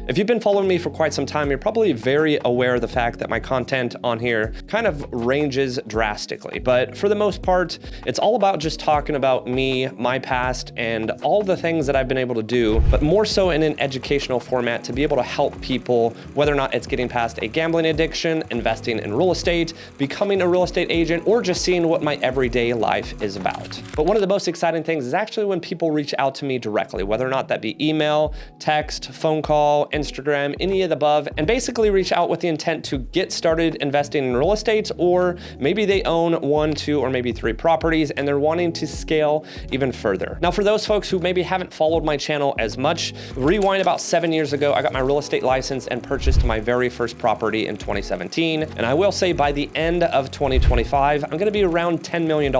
If you've been following me for quite some time, you're probably very aware of the fact that my content on here kind of ranges drastically. But for the most part, it's all about just talking about me, my past, and all the things that I've been able to do, but more so in an educational format to be able to help people, whether or not it's getting past a gambling addiction, investing in real estate, becoming a real estate agent, or just seeing what my everyday life is about. But one of the most exciting things is actually when people reach out to me directly, whether or not that be email, text, phone call, Instagram, any of the above, and basically reach out with the intent to get started investing in real estate, or maybe they own 1, 2, or maybe 3 properties and they're wanting to scale even further. Now, for those folks who maybe haven't followed my channel as much, rewind about 7 years ago, I got my real estate license and purchased my very first property in 2017. And I will say by the end of 2025, I'm gonna be around $10 million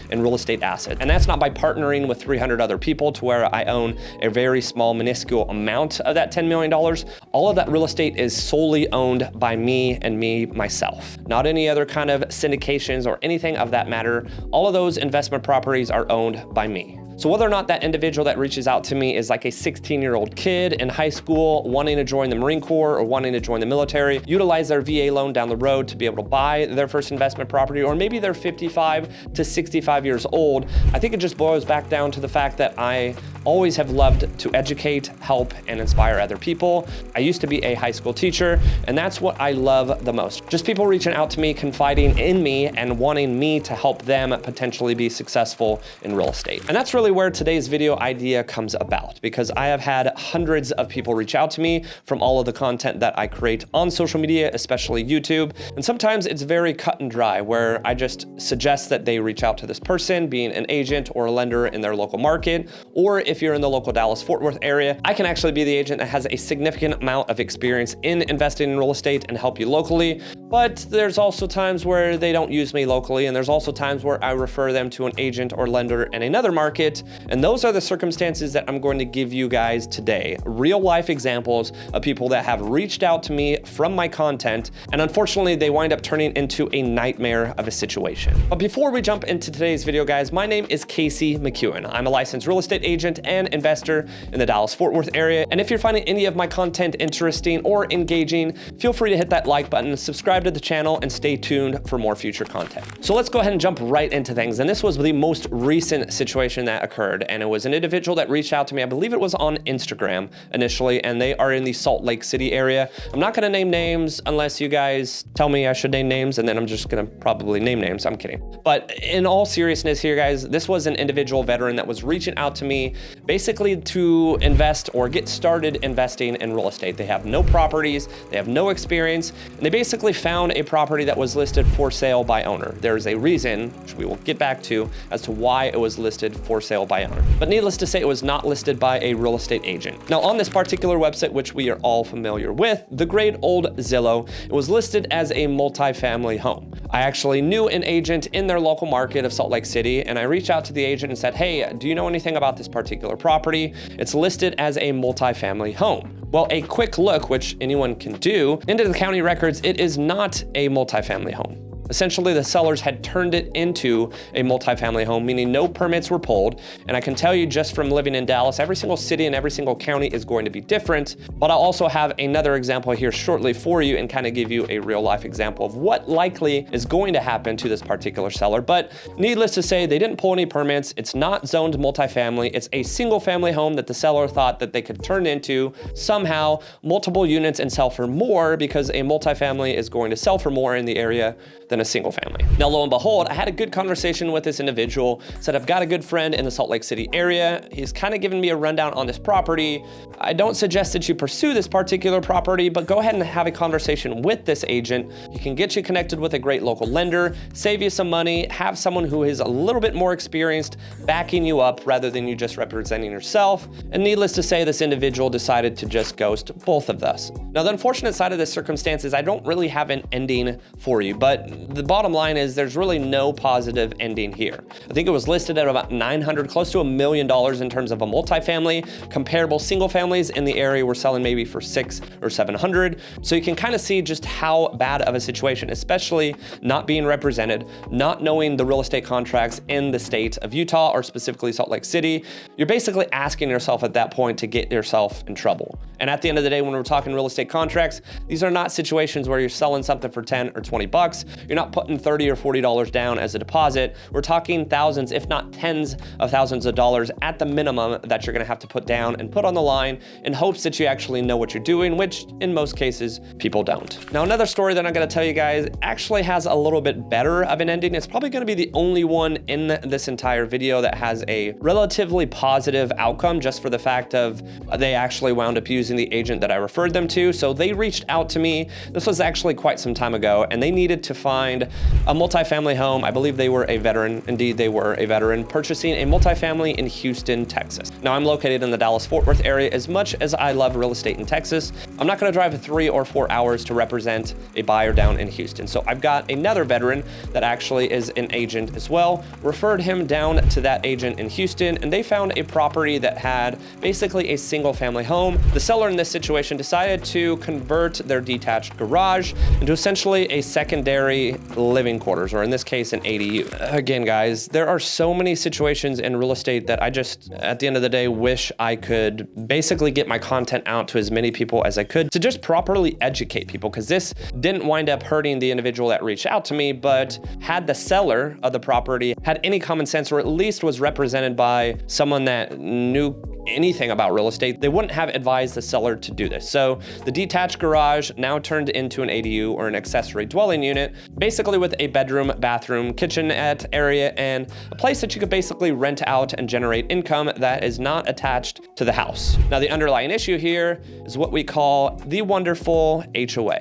in real estate assets. And that's not by partnering with 300 other people to where I own a very small, minuscule amount of that $10 million. All of that real estate is solely owned by me and me myself, not any other kind of syndications or anything of that matter. All of those investment properties are owned by me. So whether or not that individual that reaches out to me is like a 16-year-old kid in high school wanting to join the Marine Corps or wanting to join the military, utilize their VA loan down the road to be able to buy their first investment property, or maybe they're 55 to 65 years old, I think it just boils back down to the fact that I always have loved to educate, help, and inspire other people. I used to be a high school teacher, and that's what I love the most. Just people reaching out to me, confiding in me, and wanting me to help them potentially be successful in real estate. And that's really where today's video idea comes about, because I have had hundreds of people reach out to me from all of the content that I create on social media, especially YouTube. And sometimes it's very cut and dry, where I just suggest that they reach out to this person, being an agent or a lender in their local market, or if you're in the local Dallas-Fort Worth area, I can actually be the agent that has a significant amount of experience in investing in real estate and help you locally. But there's also times where they don't use me locally, and there's also times where I refer them to an agent or lender in another market. And those are the circumstances that I'm going to give you guys today. Real life examples of people that have reached out to me from my content, and unfortunately they wind up turning into a nightmare of a situation. But before we jump into today's video, guys, my name is Casey McKeown. I'm a licensed real estate agent and investor in the Dallas-Fort Worth area. And if you're finding any of my content interesting or engaging, feel free to hit that like button, subscribe to the channel, and stay tuned for more future content. So let's go ahead and jump right into things. And this was the most recent situation that occurred. And it was an individual that reached out to me. I believe it was on Instagram initially, and they are in the Salt Lake City area. I'm not gonna name names unless you guys tell me I should name names, and then I'm just gonna probably name names. I'm kidding. But in all seriousness here, guys, this was an individual veteran that was reaching out to me basically to invest or get started investing in real estate. They have no properties, they have no experience, and they basically found a property that was listed for sale by owner. There's a reason, which we will get back to, as to why it was listed for sale by owner. But needless to say, it was not listed by a real estate agent. Now, on this particular website, which we are all familiar with, the great old Zillow, it was listed as a multifamily home. I actually knew an agent in their local market of Salt Lake City, and I reached out to the agent and said, hey, do you know anything about this particular property? It's listed as a multifamily home. Well, a quick look, which anyone can do, into the county records, it is not a multifamily home. Essentially, the sellers had turned it into a multifamily home, meaning no permits were pulled. And I can tell you just from living in Dallas, every single city and every single county is going to be different. But I'll also have another example here shortly for you and kind of give you a real life example of what likely is going to happen to this particular seller. But needless to say, they didn't pull any permits. It's not zoned multifamily. It's a single family home that the seller thought that they could turn into somehow multiple units and sell for more, because a multifamily is going to sell for more in the area than a single family. Now, lo and behold, I had a good conversation with this individual, said I've got a good friend in the Salt Lake City area. He's kind of given me a rundown on this property. I don't suggest that you pursue this particular property, but go ahead and have a conversation with this agent. He can get you connected with a great local lender, save you some money, have someone who is a little bit more experienced backing you up rather than you just representing yourself. And needless to say, this individual decided to just ghost both of us. Now, the unfortunate side of this circumstance is I don't really have an ending for you, but the bottom line is there's really no positive ending here. I think it was listed at about $900, close to $1 million in terms of a multifamily. Comparable single family multifamilies in the area were selling maybe for 600 or 700. So you can kind of see just how bad of a situation, especially not being represented, not knowing the real estate contracts in the state of Utah or specifically Salt Lake City. You're basically asking yourself at that point to get yourself in trouble. And at the end of the day, when we're talking real estate contracts, these are not situations where you're selling something for 10 or 20 bucks. You're not putting $30 or $40 down as a deposit. We're talking thousands, if not tens of thousands of dollars at the minimum that you're gonna have to put down and put on the line in hopes that you actually know what you're doing, which in most cases, people don't. Now, another story that I'm gonna tell you guys actually has a little bit better of an ending. It's probably gonna be the only one in this entire video that has a relatively positive outcome, just for the fact of they actually wound up using the agent that I referred them to. So they reached out to me. This was actually quite some time ago, and they needed to find a multifamily home. I believe they were a veteran. Indeed, they were a veteran purchasing a multifamily in Houston, Texas. Now, I'm located in the Dallas-Fort Worth area. As much as I love real estate in Texas, I'm not gonna drive 3 or 4 hours to represent a buyer down in Houston. So I've got another veteran that actually is an agent as well, referred him down to that agent in Houston, and they found a property that had basically a single family home. The seller in this situation decided to convert their detached garage into essentially a secondary living quarters, or in this case, an ADU. Again, guys, there are so many situations in real estate that I just, at the end of the day, wish I could basically get my content out to as many people as I could to just properly educate people, because this didn't wind up hurting the individual that reached out to me, but had the seller of the property had any common sense, or at least was represented by someone that knew anything about real estate, they wouldn't have advised the seller to do this. So the detached garage now turned into an ADU, or an accessory dwelling unit, basically with a bedroom, bathroom, kitchenette area, and a place that you could basically rent out and generate income that is not attached to the house. Now, the underlying issue here is what we call the wonderful HOA.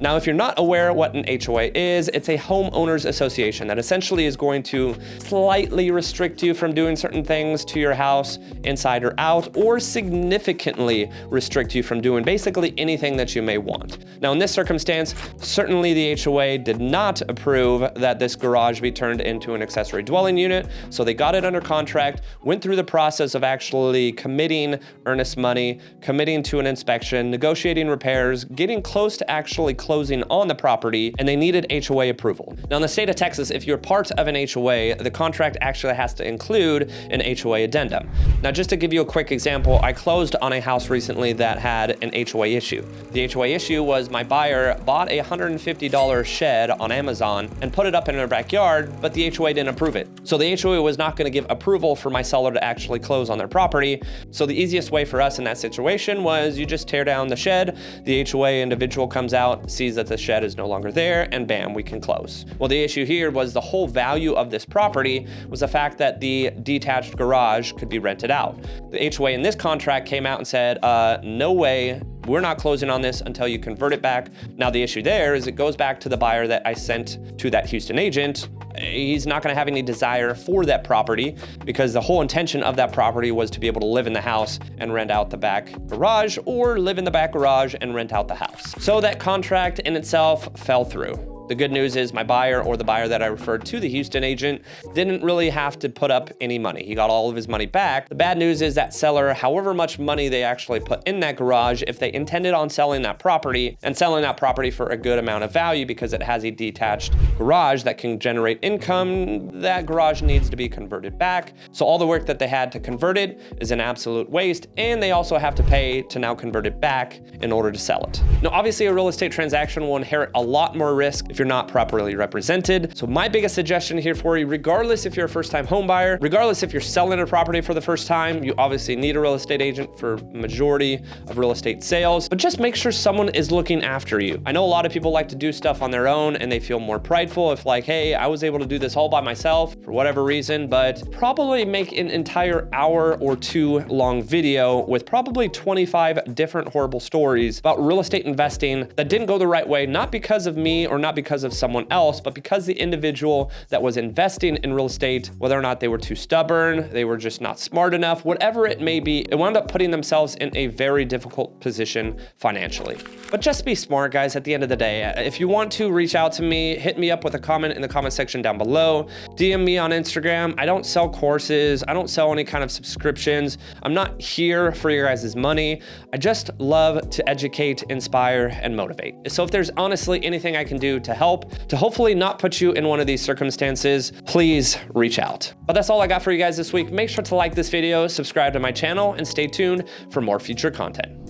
Now, if you're not aware what an HOA is, it's a homeowners association that essentially is going to slightly restrict you from doing certain things to your house, inside or out, or significantly restrict you from doing basically anything that you may want. Now, in this circumstance, certainly the HOA did not approve that this garage be turned into an accessory dwelling unit, so they got it under contract, went through the process of actually committing earnest money, committing to an inspection, negotiating repairs, getting close to actually closing on the property, and they needed HOA approval. Now, in the state of Texas, if you're part of an HOA, the contract actually has to include an HOA addendum. Now, just to give you a quick example, I closed on a house recently that had an HOA issue. The HOA issue was my buyer bought a $150 shed on Amazon and put it up in their backyard, but the HOA didn't approve it. So the HOA was not going to give approval for my seller to actually close on their property. So the easiest way for us in that situation was you just tear down the shed, the HOA individual comes out, sees that the shed is no longer there, and bam, we can close. Well, the issue here was the whole value of this property was the fact that the detached garage could be rented out. The HOA in this contract came out and said, no way, we're not closing on this until you convert it back. Now, the issue there is it goes back to the buyer that I sent to that Houston agent. He's not going to have any desire for that property, because the whole intention of that property was to be able to live in the house and rent out the back garage, or live in the back garage and rent out the house. So that contract in itself fell through. The good news is my buyer, or the buyer that I referred to the Houston agent, didn't really have to put up any money. He got all of his money back. The bad news is that seller, however much money they actually put in that garage, if they intended on selling that property and selling that property for a good amount of value because it has a detached garage that can generate income, that garage needs to be converted back. So all the work that they had to convert it is an absolute waste, and they also have to pay to now convert it back in order to sell it. Now, obviously, a real estate transaction will inherit a lot more risk if you're not properly represented. So my biggest suggestion here for you, regardless if you're a first-time home buyer, regardless if you're selling a property for the first time, you obviously need a real estate agent for majority of real estate sales, but just make sure someone is looking after you. I know a lot of people like to do stuff on their own and they feel more prideful if like, hey, I was able to do this all by myself for whatever reason, but probably make an entire hour or 2 long video with probably 25 different horrible stories about real estate investing that didn't go the right way, not because of me or not because because of someone else, but because the individual that was investing in real estate, whether or not they were too stubborn, they were just not smart enough, whatever it may be, it wound up putting themselves in a very difficult position financially. But just be smart, guys, at the end of the day. If you want to reach out to me, hit me up with a comment in the comment section down below. DM me on Instagram. I don't sell courses. I don't sell any kind of subscriptions. I'm not here for your guys' money. I just love to educate, inspire, and motivate. So if there's honestly anything I can do to help, to hopefully not put you in one of these circumstances, please reach out. But that's all I got for you guys this week. Make sure to like this video, subscribe to my channel, and stay tuned for more future content.